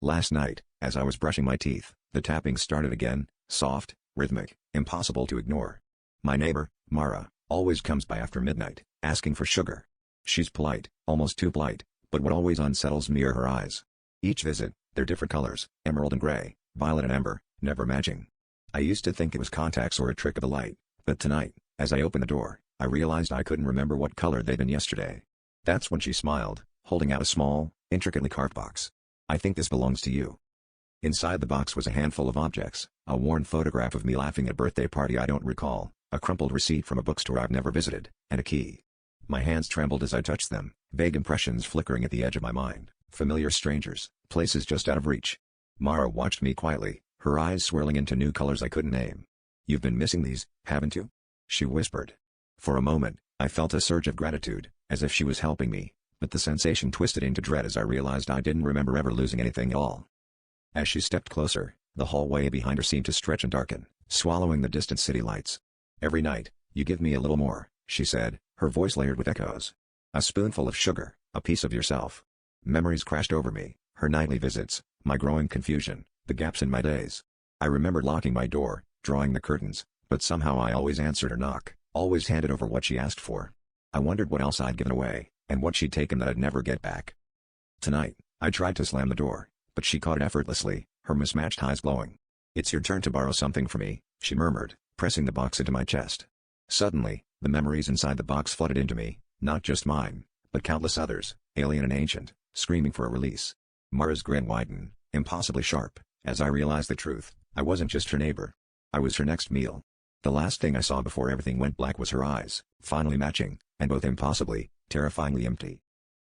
Last night, as I was brushing my teeth, the tapping started again, soft, rhythmic, impossible to ignore. My neighbor, Mara, always comes by after midnight, asking for sugar. She's polite, almost too polite, but what always unsettles me are her eyes. Each visit, they're different colors, emerald and gray, violet and amber, never matching. I used to think it was contacts or a trick of the light, but tonight, as I opened the door, I realized I couldn't remember what color they'd been yesterday. That's when she smiled, holding out a small, intricately carved box. "I think this belongs to you." Inside the box was a handful of objects, a worn photograph of me laughing at a birthday party I don't recall, a crumpled receipt from a bookstore I've never visited, and a key. My hands trembled as I touched them, vague impressions flickering at the edge of my mind, familiar strangers, places just out of reach. Mara watched me quietly, her eyes swirling into new colors I couldn't name. "You've been missing these, haven't you?" she whispered. For a moment, I felt a surge of gratitude, as if she was helping me, but the sensation twisted into dread as I realized I didn't remember ever losing anything at all. As she stepped closer, the hallway behind her seemed to stretch and darken, swallowing the distant city lights. "Every night, you give me a little more," she said, her voice layered with echoes. "A spoonful of sugar, a piece of yourself." Memories crashed over me, her nightly visits, my growing confusion, the gaps in my days. I remembered locking my door, drawing the curtains, but somehow I always answered her knock, always handed over what she asked for. I wondered what else I'd given away, and what she'd taken that I'd never get back. Tonight, I tried to slam the door, but she caught it effortlessly, her mismatched eyes glowing. "It's your turn to borrow something from me," she murmured, pressing the box into my chest. Suddenly, the memories inside the box flooded into me, not just mine, but countless others, alien and ancient, screaming for a release. Mara's grin widened, impossibly sharp, as I realized the truth. I wasn't just her neighbor. I was her next meal. The last thing I saw before everything went black was her eyes, finally matching, and both impossibly, terrifyingly empty.